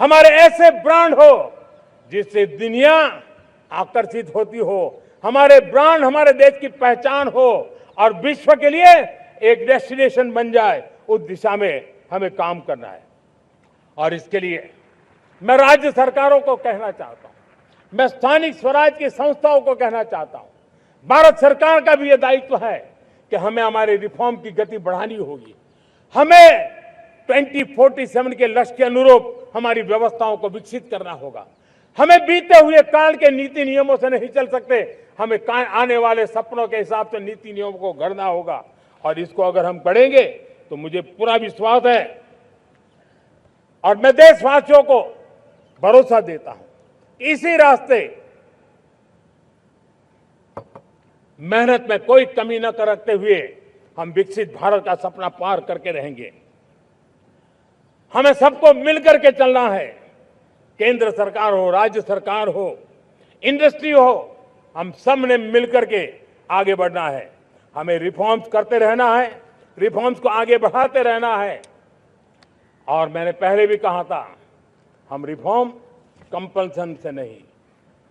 हमारे ऐसे ब्रांड हो जिससे दुनिया आकर्षित होती हो, हमारे ब्रांड हमारे देश की पहचान हो और विश्व के लिए एक डेस्टिनेशन बन जाए, उस दिशा में हमें काम करना है। और इसके लिए मैं राज्य सरकारों को कहना चाहता हूं, मैं स्थानिक स्वराज की संस्थाओं को कहना चाहता हूं, भारत सरकार का भी यह दायित्व है कि हमें हमारे रिफॉर्म की गति बढ़ानी होगी। हमें 2047 के लक्ष्य के अनुरूप हमारी व्यवस्थाओं को विकसित करना होगा। हमें बीते हुए काल के नीति नियमों से नहीं चल सकते, हमें आने वाले सपनों के हिसाब से नीति नियमों को गढ़ना होगा। और इसको अगर हम करेंगे तो मुझे पूरा विश्वास है और मैं देशवासियों को भरोसा देता हूं, इसी रास्ते मेहनत में कोई कमी न करते हुए हम विकसित भारत का सपना पार करके रहेंगे। हमें सबको मिलकर के चलना है, केंद्र सरकार हो, राज्य सरकार हो, इंडस्ट्री हो, हम सब ने मिलकर के आगे बढ़ना है। हमें रिफॉर्म्स करते रहना है, रिफॉर्म्स को आगे बढ़ाते रहना है। और मैंने पहले भी कहा था, हम रिफॉर्म कंपल्सन से नहीं,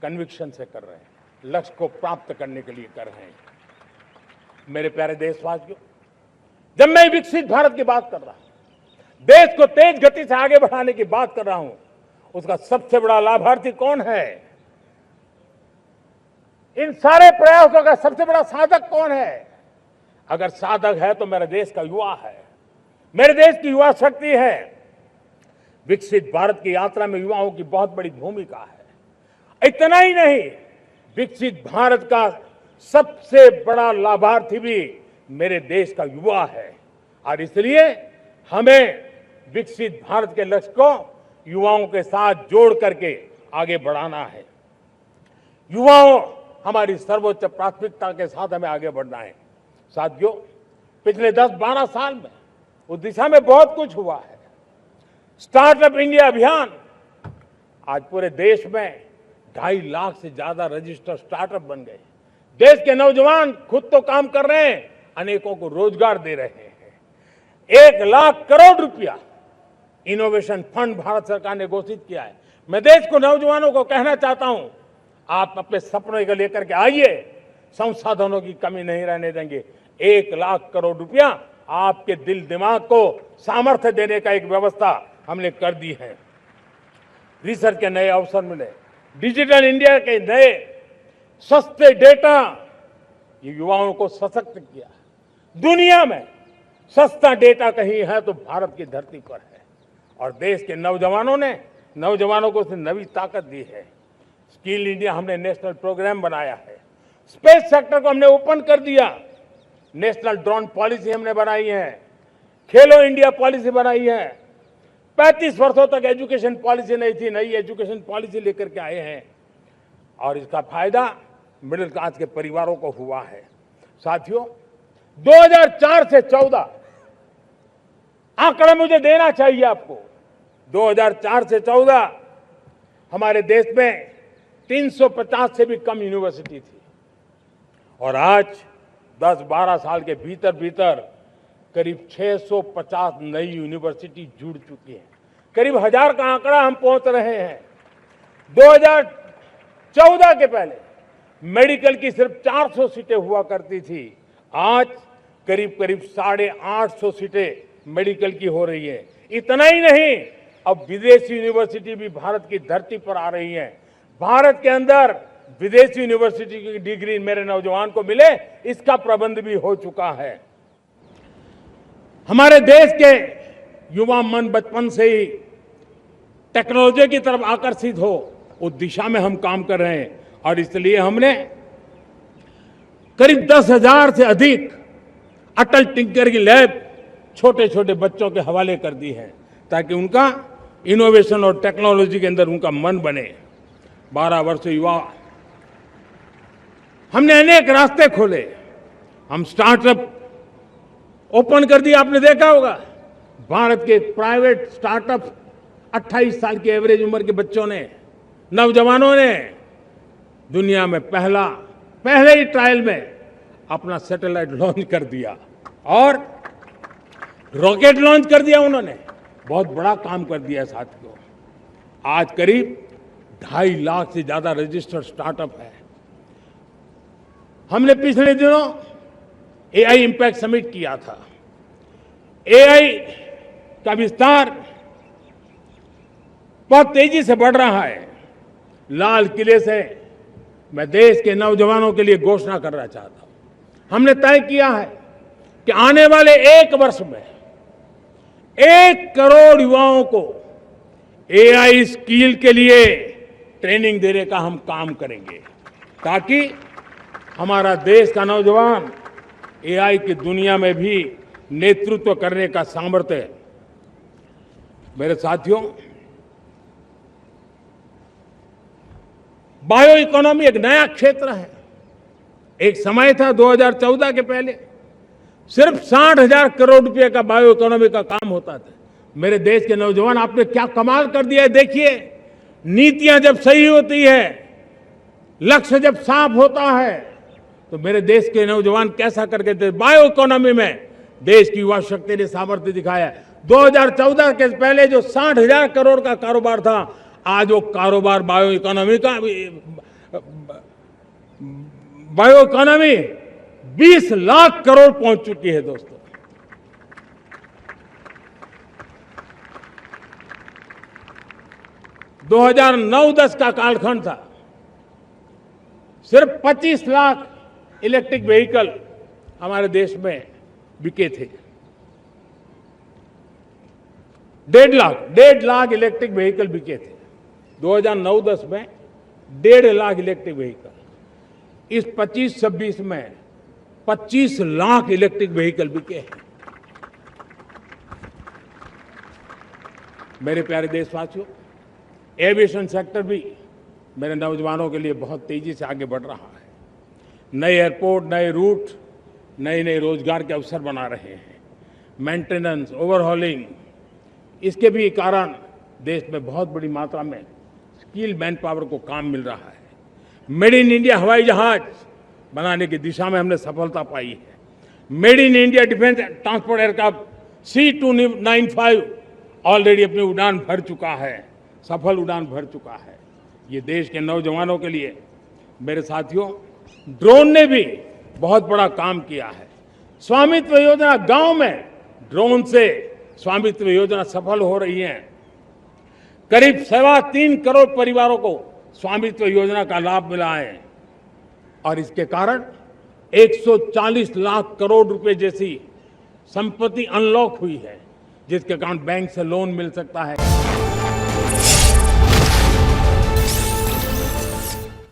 कन्विक्शन से कर रहे हैं, लक्ष्य को प्राप्त करने के लिए कर रहे हैं। मेरे प्यारे देशवासियों, जब मैं विकसित भारत की बात कर रहा हूं, देश को तेज गति से आगे बढ़ाने की बात कर रहा हूं, उसका सबसे बड़ा लाभार्थी कौन है? इन सारे प्रयासों का सबसे बड़ा साधक कौन है? अगर साधक है तो मेरे देश का युवा है, मेरे देश की युवा शक्ति है। विकसित भारत की यात्रा में युवाओं की बहुत बड़ी भूमिका है। इतना ही नहीं, विकसित भारत का सबसे बड़ा लाभार्थी भी मेरे देश का युवा है। और इसलिए हमें विकसित भारत के लक्ष्य को युवाओं के साथ जोड़ करके आगे बढ़ाना है। युवाओं हमारी सर्वोच्च प्राथमिकता के साथ हमें आगे बढ़ना है। साथियों, पिछले 10-12 साल में उस दिशा में बहुत कुछ हुआ है। स्टार्टअप इंडिया अभियान, आज पूरे देश में 2.5 लाख से ज्यादा रजिस्टर्ड स्टार्टअप बन गए। देश के नौजवान खुद तो काम कर रहे हैं, अनेकों को रोजगार दे रहे हैं। 1 लाख करोड़ रुपया इनोवेशन फंड भारत सरकार ने घोषित किया है। मैं देश को, नौजवानों को कहना चाहता हूं, आप अपने सपनों को लेकर के आइए, संसाधनों की कमी नहीं रहने देंगे। 1 लाख करोड़ रुपया आपके दिल दिमाग को सामर्थ्य देने का एक व्यवस्था हमने कर दी है। रिसर्च के नए अवसर मिले, डिजिटल इंडिया के नए सस्ते डेटा, ये युवाओं को सशक्त किया। दुनिया में सस्ता डेटा कहीं है तो भारत की धरती पर है। और देश के नौजवानों को उसने नई ताकत दी है। स्किल इंडिया हमने नेशनल प्रोग्राम बनाया है। स्पेस सेक्टर को हमने ओपन कर दिया। नेशनल ड्रोन पॉलिसी हमने बनाई है। खेलो इंडिया पॉलिसी बनाई है। 35 वर्षों तक एजुकेशन पॉलिसी नहीं थी, नई एजुकेशन पॉलिसी लेकर के आए हैं। और इसका फायदा मिडिल क्लास के परिवारों को हुआ है। साथियों, 2004 से 14 आंकड़ा मुझे देना चाहिए आपको। 2004 से 14 हमारे देश में 350 से भी कम यूनिवर्सिटी थी और आज 10-12 साल के भीतर भीतर करीब 650 नई यूनिवर्सिटी जुड़ चुकी है। करीब 1000 का आंकड़ा हम पहुंच रहे हैं। 2014 के पहले मेडिकल की सिर्फ 400 सीटें हुआ करती थी, आज करीब 850 सीटें मेडिकल की हो रही है। इतना ही नहीं, अब विदेशी यूनिवर्सिटी भी भारत की धरती पर आ रही है। भारत के अंदर विदेशी यूनिवर्सिटी की डिग्री मेरे नौजवान को मिले, इसका प्रबंध भी हो चुका है। हमारे देश के युवा मन बचपन से ही टेक्नोलॉजी की तरफ आकर्षित हो, उस दिशा में हम काम कर रहे हैं। और इसलिए हमने करीब 10,000 से अधिक अटल टिंकर की लैब छोटे छोटे बच्चों के हवाले कर दी है, ताकि उनका इनोवेशन और टेक्नोलॉजी के अंदर उनका मन बने। 12 वर्ष युवा, हमने अनेक रास्ते खोले। हम स्टार्टअप ओपन कर दिया। आपने देखा होगा, भारत के प्राइवेट स्टार्टअप 28 साल की एवरेज उम्र के बच्चों ने, नौजवानों ने दुनिया में पहले ही ट्रायल में अपना सैटेलाइट लॉन्च कर दिया और रॉकेट लॉन्च कर दिया। उन्होंने बहुत बड़ा काम कर दिया साथियों। आज करीब 2.5 लाख से ज्यादा रजिस्टर्ड स्टार्टअप है। हमने पिछले दिनों एआई इंपैक्ट समिट किया था। एआई का विस्तार बहुत तेजी से बढ़ रहा है। लाल किले से मैं देश के नौजवानों के लिए घोषणा करना चाहता हूं। हमने तय किया है कि आने वाले 1 वर्ष में 1 करोड़ युवाओं को एआई स्किल के लिए ट्रेनिंग देने का हम काम करेंगे, ताकि हमारा देश का नौजवान एआई की दुनिया में भी नेतृत्व करने का सामर्थ्य। मेरे साथियों, बायो इकोनॉमी एक नया क्षेत्र है। एक समय था 2014 के पहले सिर्फ 60,000 करोड़ रुपए का बायो इकोनॉमी का काम होता था। मेरे देश के नौजवान, आपने क्या कमाल कर दिया है। देखिए, नीतियां जब सही होती है, लक्ष्य जब साफ होता है, तो मेरे देश के नौजवान कैसा करके थे। बायो इकोनॉमी में देश की युवा शक्ति ने सामर्थ्य दिखाया है। 2014 के पहले जो 60,000 करोड़ का कारोबार था, आज वो कारोबार बायो इकोनॉमी 20 लाख करोड़ पहुंच चुकी है। दोस्तों, दो 2009-10 का कालखंड था, सिर्फ 25 लाख इलेक्ट्रिक व्हीकल हमारे देश में बिके थे। 1.5 लाख इलेक्ट्रिक व्हीकल बिके थे 2009-10 में। 1.5 लाख इलेक्ट्रिक व्हीकल। इस 25-26 में 25 लाख इलेक्ट्रिक व्हीकल बिके हैं। मेरे प्यारे देशवासियों, एविएशन सेक्टर भी मेरे नौजवानों के लिए बहुत तेजी से आगे बढ़ रहा है। नए एयरपोर्ट, नए रूट, नए रोजगार के अवसर बना रहे हैं। मेंटेनेंस, ओवरहॉलिंग, इसके भी कारण देश में बहुत बड़ी मात्रा में स्किल मैन पावर को काम मिल रहा है। मेड इन इंडिया हवाई जहाज बनाने की दिशा में हमने सफलता पाई है। Made in India defence transport aircraft C295 already अपनी उड़ान भर चुका है, सफल उड़ान भर चुका है। ये देश के नौजवानों के लिए, मेरे साथियों, ड्रोन ने भी बहुत बड़ा काम किया है। स्वामित्व योजना, गांव में ड्रोन से स्वामित्व योजना सफल हो रही है। करीब 3.25 करोड़ परिवारों को स्वामित्व योजना का लाभ मिला है और इसके कारण 140 लाख करोड़ रुपए जैसी संपत्ति अनलॉक हुई है, जिसके कारण बैंक से लोन मिल सकता है।